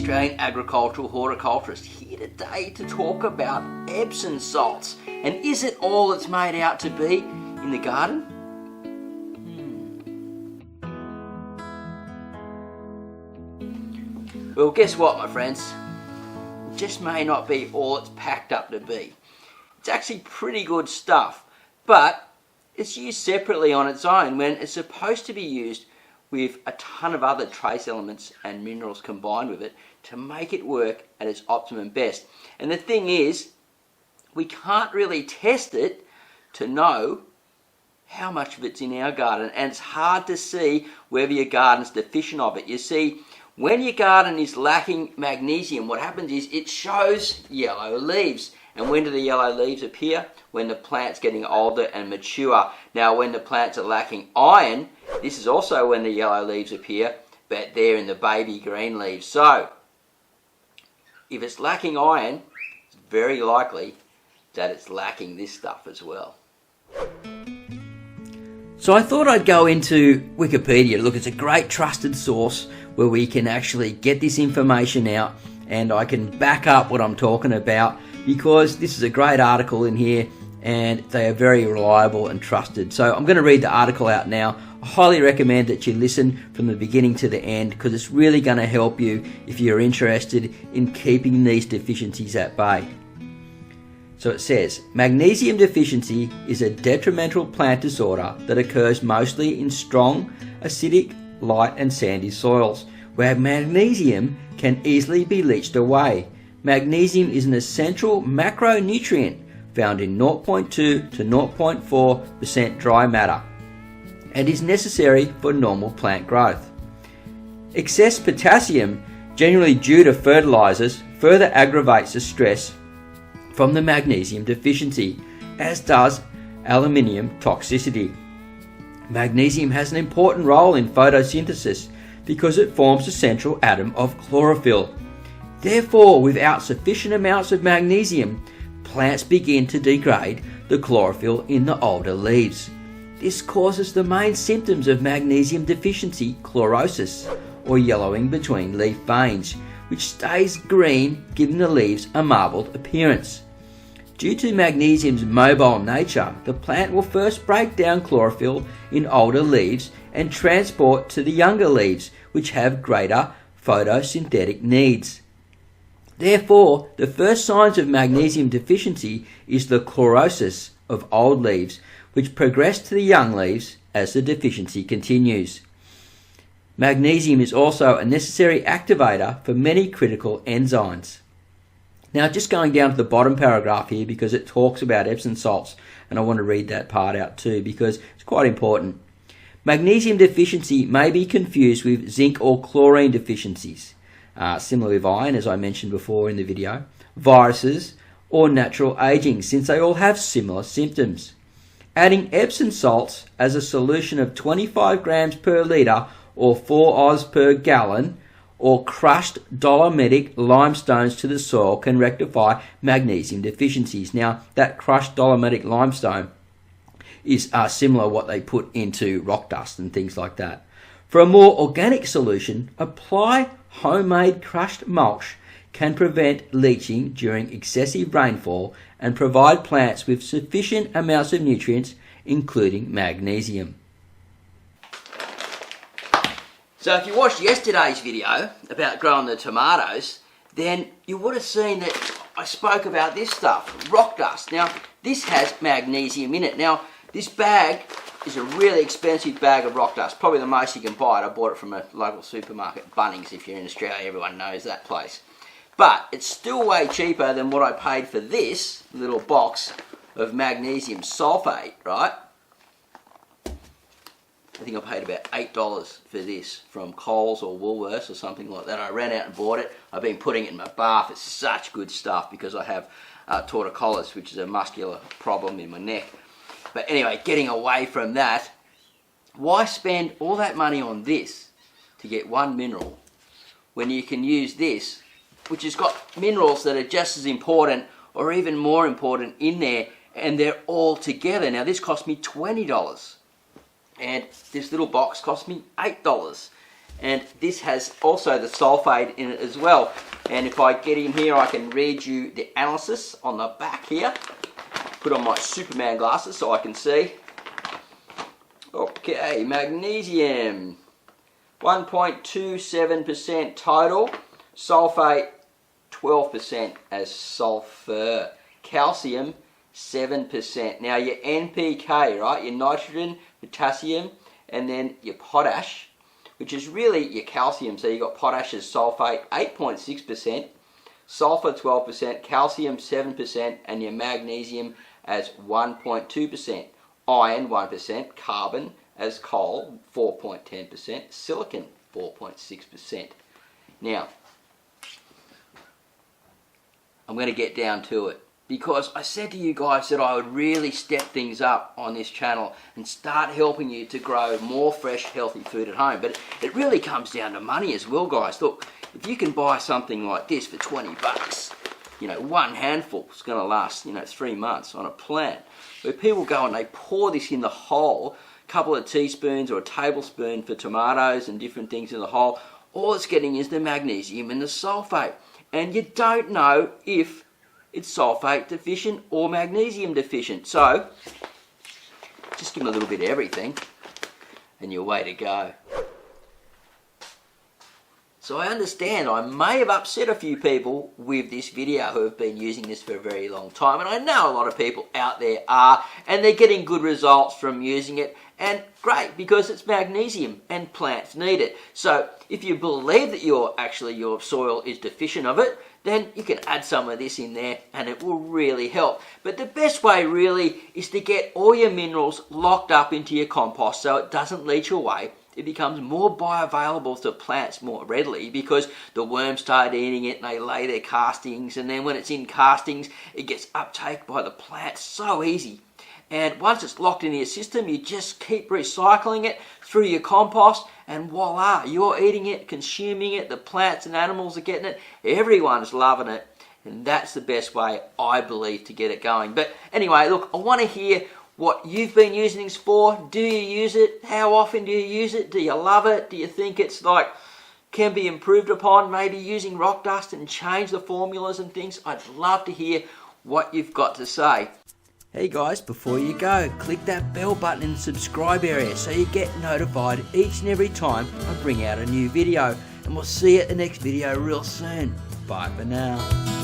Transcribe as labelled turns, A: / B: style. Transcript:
A: Australian agricultural horticulturist, here today to talk about Epsom salts. And is it all it's made out to be in the garden? Well, guess what, my friends? It just may not be all it's packed up to be. It's actually pretty good stuff, but it's used separately on its own when it's supposed to be used with a ton of other trace elements and minerals combined with it to make it work at its optimum best. And the thing is, we can't really test it to know how much of it's in our garden, and it's hard to see whether your garden's deficient of it. You see, when your garden is lacking magnesium, what happens is it shows yellow leaves. And when do the yellow leaves appear? When the plant's getting older and mature. Now, when the plants are lacking iron, this is also when the yellow leaves appear, but they're in the baby green leaves. So, if it's lacking iron, it's very likely that it's lacking this stuff as well. So I thought I'd go into Wikipedia. Look, it's a great trusted source where we can actually get this information out, and I can back up what I'm talking about because this is a great article in here and they are very reliable and trusted. So I'm going to read the article out now. I highly recommend that you listen from the beginning to the end because it's really going to help you if you're interested in keeping these deficiencies at bay. So it says, magnesium deficiency is a detrimental plant disorder that occurs mostly in strong, acidic, light and sandy soils, where magnesium can easily be leached away. Magnesium is an essential macronutrient found in 0.2 to 0.4% dry matter and is necessary for normal plant growth. Excess potassium, generally due to fertilizers, further aggravates the stress from the magnesium deficiency, as does aluminium toxicity. Magnesium has an important role in photosynthesis because it forms the central atom of chlorophyll. Therefore, without sufficient amounts of magnesium, plants begin to degrade the chlorophyll in the older leaves. This causes the main symptoms of magnesium deficiency, chlorosis, or yellowing between leaf veins, which stays green, giving the leaves a marbled appearance. Due to magnesium's mobile nature, the plant will first break down chlorophyll in older leaves and transport to the younger leaves, which have greater photosynthetic needs. Therefore, the first signs of magnesium deficiency is the chlorosis of old leaves, which progress to the young leaves as the deficiency continues. Magnesium is also a necessary activator for many critical enzymes. Now, just going down to the bottom paragraph here because it talks about Epsom salts, and I want to read that part out too because it's quite important. Magnesium deficiency may be confused with zinc or chlorine deficiencies, similar with iron, as I mentioned before in the video, viruses, or natural aging, since they all have similar symptoms. Adding Epsom salts as a solution of 25 grams per litre or 4 Oz per gallon, or crushed dolomitic limestones to the soil can rectify magnesium deficiencies. Now, that crushed dolomitic limestone is similar what they put into rock dust and things like that. For a more organic solution, apply homemade crushed mulch can prevent leaching during excessive rainfall and provide plants with sufficient amounts of nutrients, including magnesium. So if you watched yesterday's video about growing the tomatoes, then you would have seen that I spoke about this stuff, rock dust. Now, this has magnesium in it. Now, this bag is a really expensive bag of rock dust, probably the most you can buy it. I bought it from a local supermarket, Bunnings, if you're in Australia, everyone knows that place. But it's still way cheaper than what I paid for this little box of magnesium sulfate, right? I think I paid about $8 for this from Coles or Woolworths or something like that. I ran out and bought it. I've been putting it in my bath. It's such good stuff because I have torticollis, which is a muscular problem in my neck. But anyway, getting away from that, why spend all that money on this to get one mineral when you can use this, which has got minerals that are just as important or even more important in there, and they're all together. Now, this cost me $20. And this little box cost me $8. and this has also the sulfate in it as well. And if I get in here, I can read you the analysis on the back here. Put on my Superman glasses so I can see. Okay, magnesium 1.27% total, sulfate 12% as sulfur, calcium 7%. Now your NPK, right, your nitrogen, potassium, and then your potash, which is really your calcium. So you got potash as sulfate 8.6%, sulfur 12%, calcium 7%, and your magnesium as 1.2%, iron 1%, carbon as coal 4.10%, silicon 4.6%. Now, I'm going to get down to it, because I said to you guys that I would really step things up on this channel and start helping you to grow more fresh, healthy food at home. But it really comes down to money as well, guys. Look, if you can buy something like this for 20 bucks, you know, one handful is going to last, 3 months on a plant. Where people go and they pour this in the hole, a couple of teaspoons or a tablespoon for tomatoes and different things in the hole, all it's getting is the magnesium and the sulfate. And you don't know if it's sulfate deficient or magnesium deficient. So, just give them a little bit of everything and you're way to go. So I understand I may have upset a few people with this video who have been using this for a very long time, and I know a lot of people out there are, and they're getting good results from using it, and great, because it's magnesium and plants need it. So if you believe that your soil is deficient of it, then you can add some of this in there and it will really help. But the best way really is to get all your minerals locked up into your compost so it doesn't leach away. It becomes more bioavailable to plants more readily because the worms start eating it and they lay their castings, and then when it's in castings it gets uptake by the plants so easy. And once it's locked into your system, you just keep recycling it through your compost, and voila, you're eating it, consuming it, the plants and animals are getting it, everyone's loving it, and that's the best way, I believe, to get it going. But anyway, look, I want to hear what you've been using this for. Do you use it? How often do you use it? Do you love it? Do you think it's can be improved upon, maybe using rock dust and change the formulas and things? I'd love to hear what you've got to say. Hey guys, before you go, click that bell button in the subscribe area so you get notified each and every time I bring out a new video. And we'll see you at the next video real soon. Bye for now.